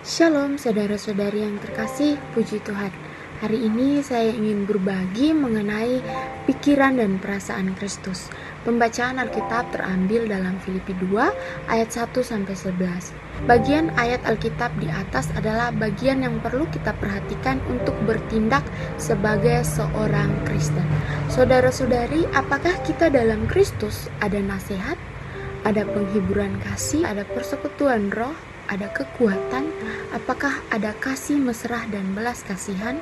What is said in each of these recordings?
Shalom saudara-saudari yang terkasih, puji Tuhan. Hari ini saya ingin berbagi mengenai pikiran dan perasaan Kristus. Pembacaan Alkitab terambil dalam Filipi 2 ayat 1-11. Bagian ayat Alkitab di atas adalah bagian yang perlu kita perhatikan untuk bertindak sebagai seorang Kristen. Saudara-saudari, apakah kita dalam Kristus ada nasihat, ada penghiburan kasih, ada persekutuan roh, ada kekuatan? Apakah ada kasih mesra dan belas kasihan?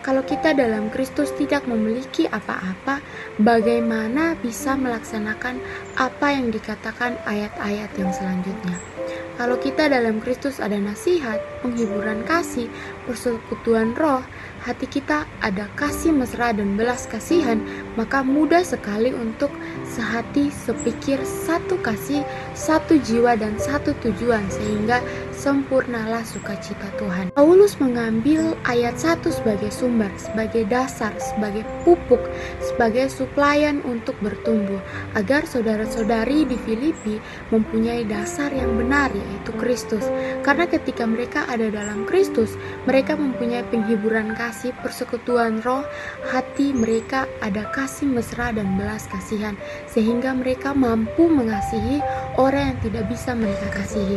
Kalau kita dalam Kristus tidak memiliki apa-apa, bagaimana bisa melaksanakan apa yang dikatakan ayat-ayat yang selanjutnya? Kalau kita dalam Kristus ada nasihat, penghiburan kasih, persekutuan roh, hati kita ada kasih mesra dan belas kasihan, maka mudah sekali untuk sehati, sepikir, satu kasih, satu jiwa dan satu tujuan, sehingga sempurnalah sukacita Tuhan. Paulus mengambil ayat 1 sebagai sumber, sebagai dasar, sebagai pupuk, sebagai suplaian untuk bertumbuh, agar saudara-saudari di Filipi mempunyai dasar yang benar, yaitu Kristus. Karena ketika mereka ada dalam Kristus, mereka mempunyai penghiburan kasih, persekutuan roh, hati mereka ada kasih mesra dan belas kasihan, sehingga mereka mampu mengasihi orang yang tidak bisa mereka kasihi.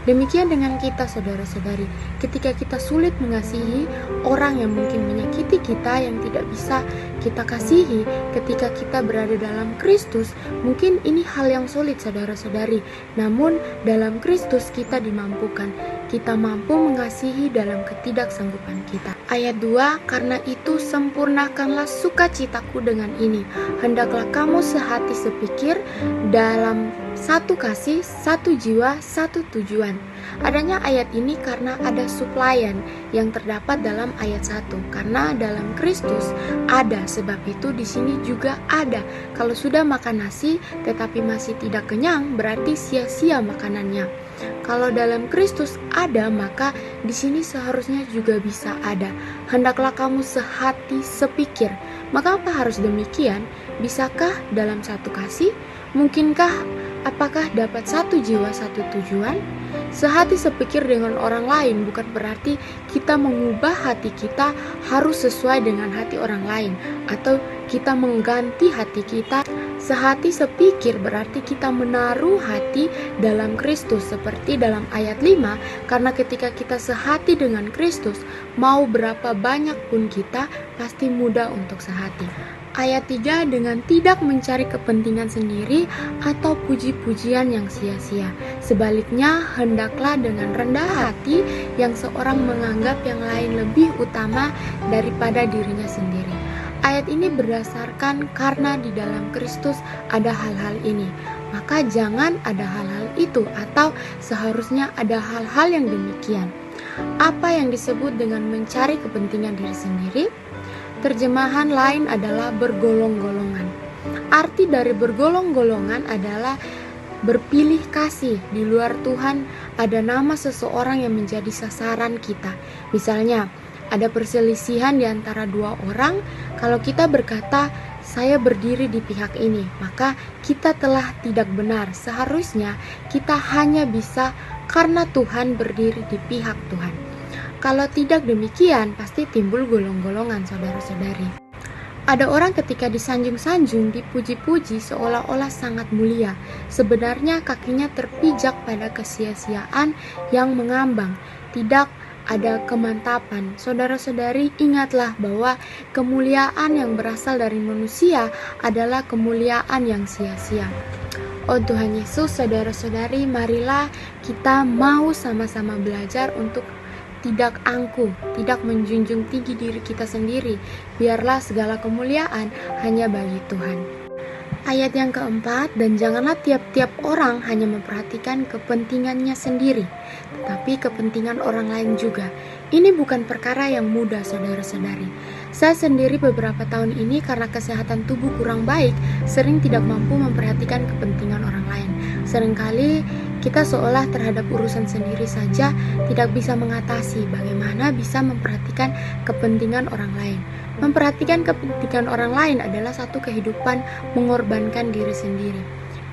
Demikian dengan kita, saudara-saudari. Ketika kita sulit mengasihi orang yang mungkin menyakiti kita, yang tidak bisa kita kasihi, ketika kita berada dalam Kristus, mungkin ini hal yang sulit, saudara-saudari. Namun dalam Kristus kita dimampukan. Kita mampu mengasihi dalam ketidaksanggupan kita. Ayat 2, karena itu sempurnakanlah sukacitaku dengan ini. Hendaklah kamu sehati sepikir dalam satu kasih, satu jiwa, satu tujuan. Adanya ayat ini karena ada suplaian yang terdapat dalam ayat 1. Karena dalam Kristus ada, sebab itu di sini juga ada. Kalau sudah makan nasi tetapi masih tidak kenyang, berarti sia-sia makanannya. Kalau dalam Kristus ada, maka di sini seharusnya juga bisa ada. Hendaklah kamu sehati sepikir. Maka apa harus demikian? Bisakah dalam satu kasih? Mungkinkah? Apakah dapat satu jiwa satu tujuan? Sehati sepikir dengan orang lain bukan berarti kita mengubah hati kita harus sesuai dengan hati orang lain, atau kita mengganti hati kita. Sehati sepikir berarti kita menaruh hati dalam Kristus, seperti dalam ayat 5, karena ketika kita sehati dengan Kristus, mau berapa banyak pun kita, pasti mudah untuk sehati. Ayat 3, dengan tidak mencari kepentingan sendiri atau puji-pujian yang sia-sia. Sebaliknya, hendaklah dengan rendah hati yang seorang menganggap yang lain lebih utama daripada dirinya sendiri. Ayat ini berdasarkan karena di dalam Kristus ada hal-hal ini, maka jangan ada hal-hal itu, atau seharusnya ada hal-hal yang demikian. Apa yang disebut dengan mencari kepentingan diri sendiri? Terjemahan lain adalah bergolong-golongan. Arti dari bergolong-golongan adalah berpilih kasih. Di luar Tuhan ada nama seseorang yang menjadi sasaran kita. Misalnya, ada perselisihan di antara dua orang. Kalau kita berkata, saya berdiri di pihak ini, maka kita telah tidak benar. Seharusnya kita hanya bisa karena Tuhan berdiri di pihak Tuhan. Kalau tidak demikian, pasti timbul golong-golongan, saudara-saudari. Ada orang ketika disanjung-sanjung, dipuji-puji seolah-olah sangat mulia. Sebenarnya kakinya terpijak pada kesia-siaan yang mengambang. Tidak ada kemantapan. Saudara-saudari, ingatlah bahwa kemuliaan yang berasal dari manusia adalah kemuliaan yang sia-sia. Oh Tuhan Yesus, saudara-saudari, marilah kita mau sama-sama belajar untuk tidak angkuh, tidak menjunjung tinggi diri kita sendiri. Biarlah segala kemuliaan hanya bagi Tuhan. Ayat yang keempat, dan janganlah tiap-tiap orang hanya memperhatikan kepentingannya sendiri, tetapi kepentingan orang lain juga. Ini bukan perkara yang mudah, saudara-saudari. Saya sendiri beberapa tahun ini karena kesehatan tubuh kurang baik, sering tidak mampu memperhatikan kepentingan orang lain. Seringkali kita seolah terhadap urusan sendiri saja tidak bisa mengatasi, bagaimana bisa memperhatikan kepentingan orang lain. Memperhatikan kepentingan orang lain adalah satu kehidupan mengorbankan diri sendiri.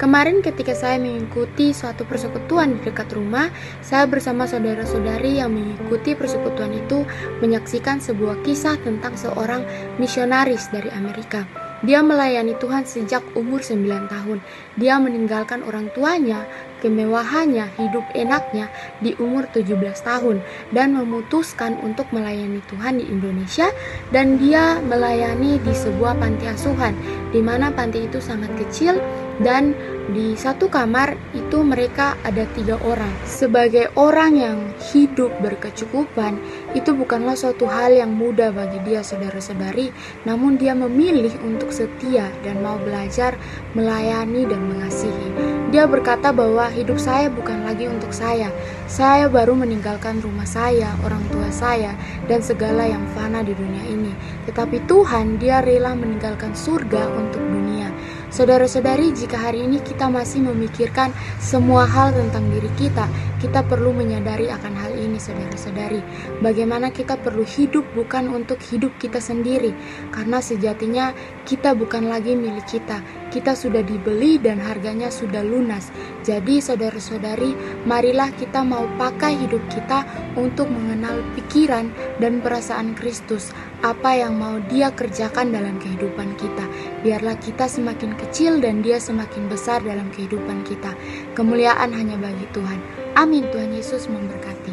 Kemarin ketika saya mengikuti suatu persekutuan di dekat rumah, saya bersama saudara-saudari yang mengikuti persekutuan itu menyaksikan sebuah kisah tentang seorang misionaris dari Amerika. Dia melayani Tuhan sejak umur 9 tahun. Dia meninggalkan orang tuanya, kemewahannya, hidup enaknya di umur 17 tahun dan memutuskan untuk melayani Tuhan di Indonesia, dan dia melayani di sebuah panti asuhan di mana panti itu sangat kecil dan di satu kamar itu mereka ada 3 orang. Sebagai orang yang hidup berkecukupan, itu bukanlah suatu hal yang mudah bagi dia, saudara-saudari. Namun dia memilih untuk setia dan mau belajar melayani dan mengasihi. Dia berkata bahwa hidup saya bukan lagi untuk saya. Saya baru meninggalkan rumah saya, orang tua saya, dan segala yang fana di dunia ini. Tetapi Tuhan, dia rela meninggalkan surga untuk dunia. Saudara-saudari, jika hari ini kita masih memikirkan semua hal tentang diri kita perlu menyadari akan hal ini, saudara-saudari. Bagaimana kita perlu hidup bukan untuk hidup kita sendiri, karena sejatinya kita bukan lagi milik kita. Kita sudah dibeli dan harganya sudah lunas. Jadi saudara-saudari, marilah kita mau pakai hidup kita untuk mengenal pikiran dan perasaan Kristus, apa yang mau Dia kerjakan dalam kehidupan kita. Biarlah kita semakin kecil dan Dia semakin besar dalam kehidupan kita. Kemuliaan hanya bagi Tuhan. Amin. Tuhan Yesus memberkati.